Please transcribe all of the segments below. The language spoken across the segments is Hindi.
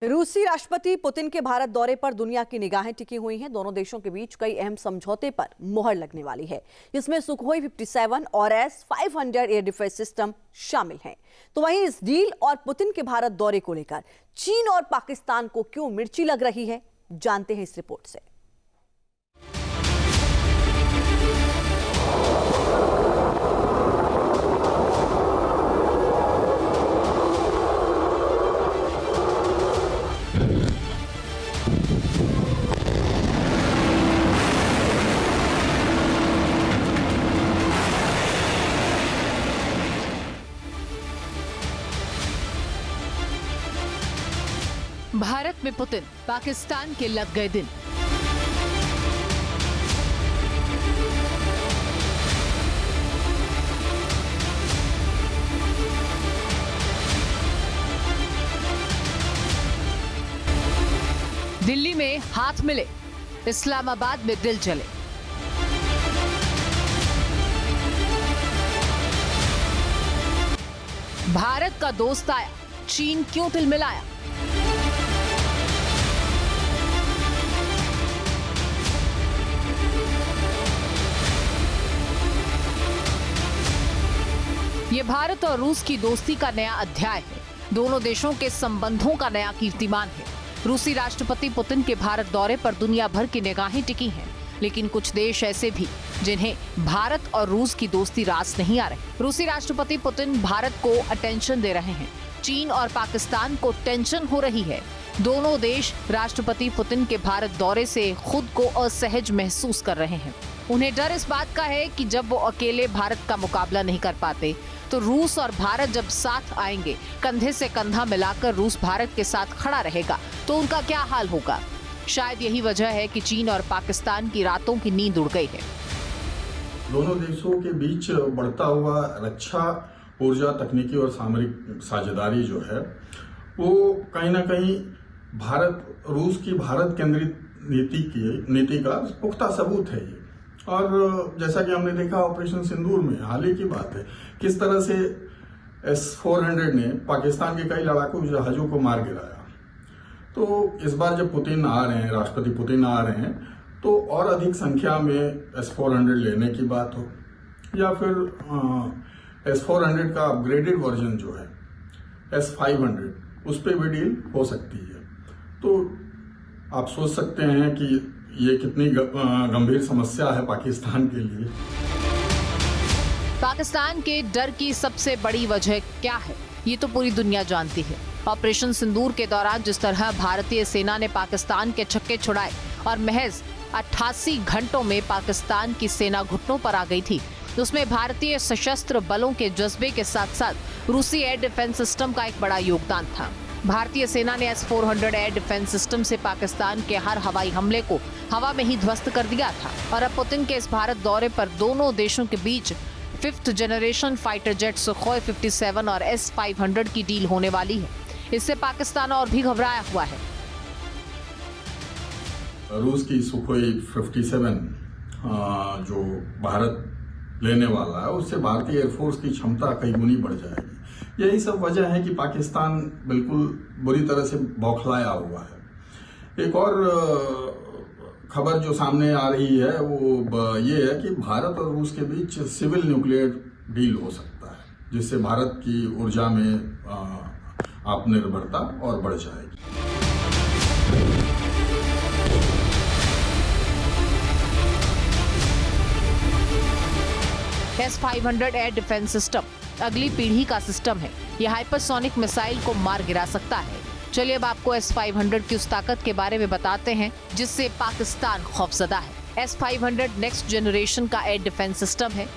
रूसी राष्ट्रपति पुतिन के भारत दौरे पर दुनिया की निगाहें टिकी हुई हैं। दोनों देशों के बीच कई अहम समझौते पर मुहर लगने वाली है। इसमें सुखोई 57 और S-500 एयर डिफेंस सिस्टम शामिल हैं। तो वहीं इस डील और पुतिन के भारत दौरे को लेकर चीन और पाकिस्तान को क्यों मिर्ची लग रही है, जानते हैं इस रिपोर्ट से। भारत में पुतिन, पाकिस्तान के लग गए दिन। दिल्ली में हाथ मिले, इस्लामाबाद में दिल जले। भारत का दोस्त आया, चीन क्यों तिलमिलाया? ये भारत और रूस की दोस्ती का नया अध्याय है। दोनों देशों के संबंधों का नया कीर्तिमान है। रूसी राष्ट्रपति पुतिन के भारत दौरे पर दुनिया भर की निगाहें टिकी हैं, लेकिन कुछ देश ऐसे भी जिन्हें भारत और रूस की दोस्ती रास नहीं आ रही। रूसी राष्ट्रपति पुतिन भारत को अटेंशन दे रहे हैं, चीन और पाकिस्तान को टेंशन हो रही है। दोनों देश राष्ट्रपति पुतिन के भारत दौरे से खुद को असहज महसूस कर रहे हैं। उन्हें डर इस बात का है कि जब वो अकेले भारत का मुकाबला नहीं कर पाते, तो रूस और भारत जब साथ आएंगे, कंधे से कंधा मिलाकर रूस भारत के साथ खड़ा रहेगा, तो उनका क्या हाल होगा। शायद यही वजह है कि चीन और पाकिस्तान की रातों की नींद उड़ गई है। दोनों देशों के बीच बढ़ता हुआ रक्षा, ऊर्जा, तकनीकी और सामरिक साझेदारी जो है, वो कहीं ना कहीं रूस की भारत केंद्रित नीति का पुख्ता सबूत है ये। और जैसा कि हमने देखा ऑपरेशन सिंदूर में, हाल ही की बात है, किस तरह से S-400 ने पाकिस्तान के कई लड़ाकू जहाजों को मार गिराया। तो इस बार जब पुतिन आ रहे हैं, राष्ट्रपति पुतिन आ रहे हैं, तो और अधिक संख्या में S-400 लेने की बात हो, या फिर S-400 का अपग्रेडेड वर्जन जो है S-500, उस पर भी डील हो सकती है। तो आप सोच सकते हैं कि ये कितनी गंभीर समस्या है पाकिस्तान के लिए। पाकिस्तान के डर की सबसे बड़ी वजह क्या है, ये तो पूरी दुनिया जानती है। ऑपरेशन सिंदूर के दौरान जिस तरह भारतीय सेना ने पाकिस्तान के छक्के छुड़ाए और महज 88 घंटों में पाकिस्तान की सेना घुटनों पर आ गई थी, उसमें भारतीय सशस्त्र बलों के जज्बे के साथ साथ रूसी एयर डिफेंस सिस्टम का एक बड़ा योगदान था। भारतीय सेना ने S-400 एयर डिफेंस सिस्टम से पाकिस्तान के हर हवाई हमले को हवा में ही ध्वस्त कर दिया था। और अब पुतिन के इस भारत दौरे पर दोनों देशों के बीच 5th generation fighter jet Sukhoi 57 और S-500 की डील होने वाली है। इससे पाकिस्तान और भी घबराया हुआ है। रूस की सुखोई 57 जो भारत लेने वाला है, उससे भारतीय एयरफोर्स की क्षमता कई गुनी बढ़ जाएगी। यही सब वजह है कि पाकिस्तान बिल्कुल बुरी तरह से बौखलाया हुआ है। एक और खबर जो सामने आ रही है वो ये है कि भारत और रूस के बीच सिविल न्यूक्लियर डील हो सकता है, जिससे भारत की ऊर्जा में आत्मनिर्भरता और बढ़ जाएगी। S-500 एयर डिफेंस सिस्टम अगली पीढ़ी का सिस्टम है। यह हाइपरसोनिक मिसाइल को मार गिरा सकता है। चलिए अब आपको S-500 की उस ताकत के बारे में बताते हैं जिससे पाकिस्तान खौफजदा है। S-500 नेक्स्ट जनरेशन का एयर डिफेंस सिस्टम है।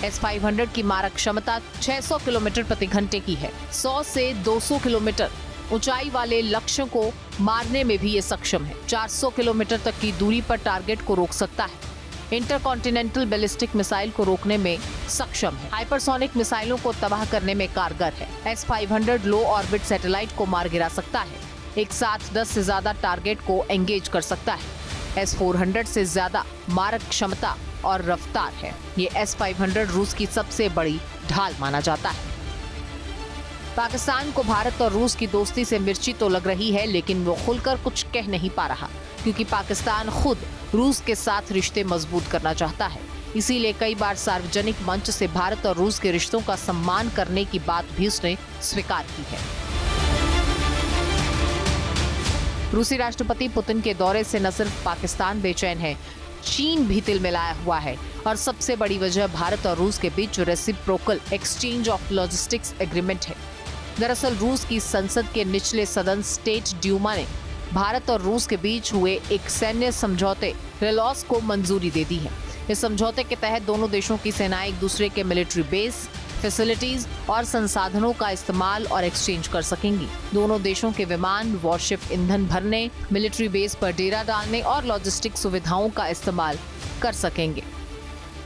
S-500 की मारक क्षमता 600 किलोमीटर प्रति घंटे की है। 100 से 200 किलोमीटर ऊंचाई वाले लक्ष्यों को मारने में भी ये सक्षम है। 400 किलोमीटर तक की दूरी पर टारगेट को रोक सकता है। इंटरकॉन्टिनेंटल बैलिस्टिक मिसाइल को रोकने में सक्षम है। हाइपरसोनिक मिसाइलों को तबाह करने में कारगर है। S-500 लो ऑर्बिट सैटेलाइट को मार गिरा सकता है। एक साथ 10 से ज्यादा टारगेट को एंगेज कर सकता है। S-400 से ज्यादा मारक क्षमता और रफ्तार है। ये S-500 रूस की सबसे बड़ी ढाल माना जाता है। पाकिस्तान को भारत और रूस की दोस्ती से मिर्ची तो लग रही है, लेकिन वो खुलकर कुछ कह नहीं पा रहा, क्योंकि पाकिस्तान खुद रूस के साथ रिश्ते मजबूत करना चाहता है। इसीलिए कई बार सार्वजनिक मंच से भारत और रूस के रिश्तों का सम्मान करने की बात भी उसने स्वीकार की है। रूसी राष्ट्रपति पुतिन के दौरे से न सिर्फ पाकिस्तान बेचैन है, चीन भी तिलमिलाया हुआ है, और सबसे बड़ी वजह भारत और रूस के बीच reciprocal exchange of logistics agreement है। दरअसल रूस की संसद के निचले सदन स्टेट ड्यूमा ने भारत और रूस के बीच हुए एक सैन्य समझौते रेलॉस को मंजूरी दे दी है। इस समझौते के तहत दोनों देशों की सेनाएं एक दूसरे के मिलिट्री बेस, फैसिलिटीज और संसाधनों का इस्तेमाल और एक्सचेंज कर सकेंगी। दोनों देशों के विमान वॉरशिप ईंधन भरने, मिलिट्री बेस पर डेरा डालने और लॉजिस्टिक सुविधाओं का इस्तेमाल कर सकेंगे।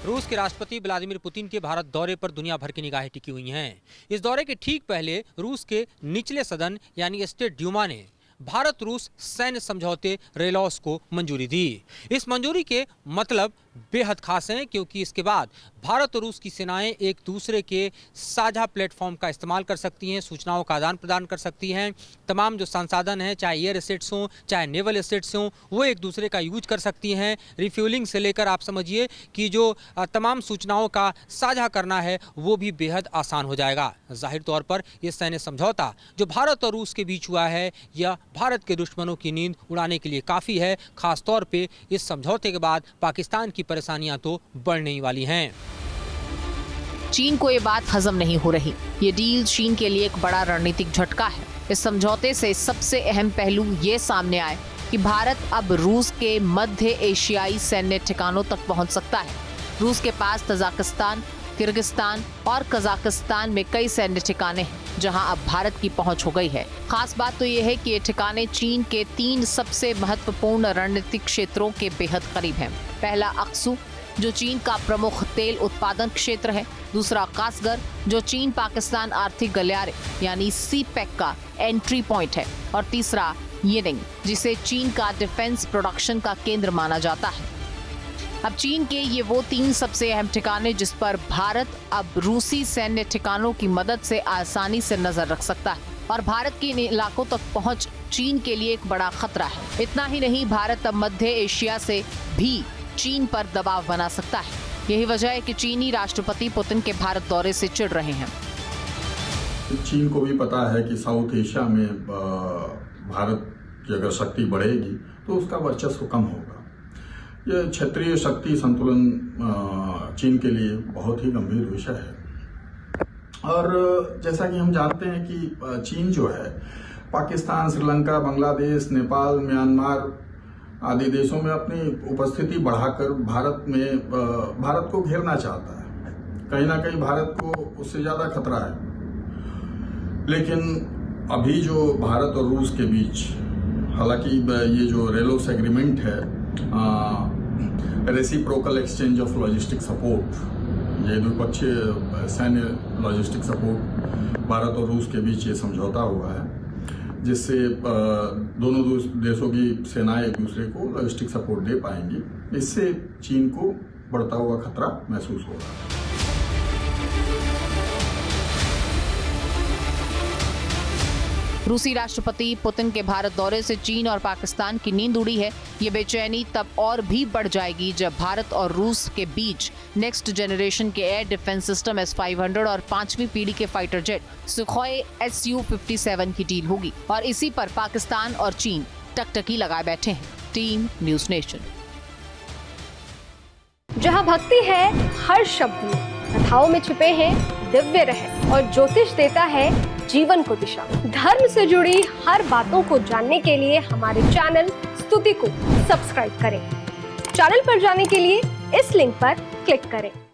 रूस के राष्ट्रपति व्लादिमीर पुतिन के भारत दौरे पर दुनिया भर की निगाहें टिकी हुई हैं। इस दौरे के ठीक पहले रूस के निचले सदन यानी स्टेट ड्यूमा ने भारत रूस सैन्य समझौते रेलॉस को मंजूरी दी। इस मंजूरी के मतलब बेहद खास हैं, क्योंकि इसके बाद भारत और रूस की सेनाएं एक दूसरे के साझा प्लेटफॉर्म का इस्तेमाल कर सकती हैं, सूचनाओं का आदान प्रदान कर सकती हैं। तमाम जो संसाधन हैं, चाहे एयर एसेट्स हों, चाहे नेवल एसेट्स हों, वो एक दूसरे का यूज कर सकती हैं। रिफ्यूलिंग से लेकर आप समझिए कि जो तमाम सूचनाओं का साझा करना है वो भी बेहद आसान हो जाएगा। जाहिर तौर पर यह सैन्य समझौता जो भारत और रूस के बीच हुआ है, यह भारत के दुश्मनों की नींद उड़ाने के लिए काफ़ी है। खास तौर पे इस समझौते के बाद पाकिस्तान की परेशानियां तो बढ़ने ही वाली हैं। चीन को ये बात हजम नहीं हो रही। ये डील चीन के लिए एक बड़ा रणनीतिक झटका है। इस समझौते से सबसे अहम पहलू ये सामने आए कि भारत अब रूस के मध्य एशियाई सैन्य ठिकानों तक पहुंच सकता है। रूस के पास तजाकिस्तान, किर्गिस्तान और कजाकिस्तान में कई सैन्य ठिकाने हैं, जहां अब भारत की पहुंच हो गई है। खास बात तो ये है कि ये ठिकाने चीन के 3 सबसे महत्वपूर्ण रणनीतिक क्षेत्रों के बेहद करीब हैं। पहला अक्सू, जो चीन का प्रमुख तेल उत्पादन क्षेत्र है। दूसरा कासगर, जो चीन पाकिस्तान आर्थिक गलियारे यानी सीपेक का एंट्री पॉइंट है। और तीसरा यिनिंग, जिसे चीन का डिफेंस प्रोडक्शन का केंद्र माना जाता है। अब चीन के ये वो 3 सबसे अहम ठिकाने जिस पर भारत अब रूसी सैन्य ठिकानों की मदद से आसानी से नजर रख सकता है, और भारत के इन इलाकों तक पहुंच चीन के लिए एक बड़ा खतरा है। इतना ही नहीं, भारत अब मध्य एशिया से भी चीन पर दबाव बना सकता है। यही वजह है कि चीनी राष्ट्रपति पुतिन के भारत दौरे से चिढ़ रहे हैं। चीन को भी पता है कि साउथ एशिया में भारत की अगर शक्ति बढ़ेगी तो उसका वर्चस्व कम होगा। यह क्षेत्रीय शक्ति संतुलन चीन के लिए बहुत ही गंभीर विषय है। और जैसा कि हम जानते हैं कि चीन जो है पाकिस्तान, श्रीलंका, बांग्लादेश, नेपाल, म्यांमार आदि देशों में अपनी उपस्थिति बढ़ाकर भारत को घेरना चाहता है। कहीं ना कहीं भारत को उससे ज्यादा खतरा है। लेकिन अभी जो भारत और रूस के बीच, हालांकि ये जो रेलोस एग्रीमेंट है, reciprocal exchange of logistic support, ये द्विपक्षीय सैन्य लॉजिस्टिक सपोर्ट भारत और रूस के बीच ये समझौता हुआ है, जिससे दोनों देशों की सेनाएं एक दूसरे को लॉजिस्टिक सपोर्ट दे पाएंगी। इससे चीन को बढ़ता हुआ खतरा महसूस होगा। रूसी राष्ट्रपति पुतिन के भारत दौरे से चीन और पाकिस्तान की नींद उड़ी है। ये बेचैनी तब और भी बढ़ जाएगी जब भारत और रूस के बीच नेक्स्ट जनरेशन के एयर डिफेंस सिस्टम S-500 और 5वीं पीढ़ी के फाइटर जेट सुखोई Su-57 की डील होगी, और इसी पर पाकिस्तान और चीन टकटकी लगाए बैठे हैं। Team news nation. जहाँ भक्ति है हर शब्द में, कथाओं में छुपे हैं दिव्य रहस्य, और ज्योतिष देता है जीवन को दिशा। धर्म से जुड़ी हर बातों को जानने के लिए हमारे चैनल स्तुति को सब्सक्राइब करें। चैनल पर जाने के लिए इस लिंक पर क्लिक करें।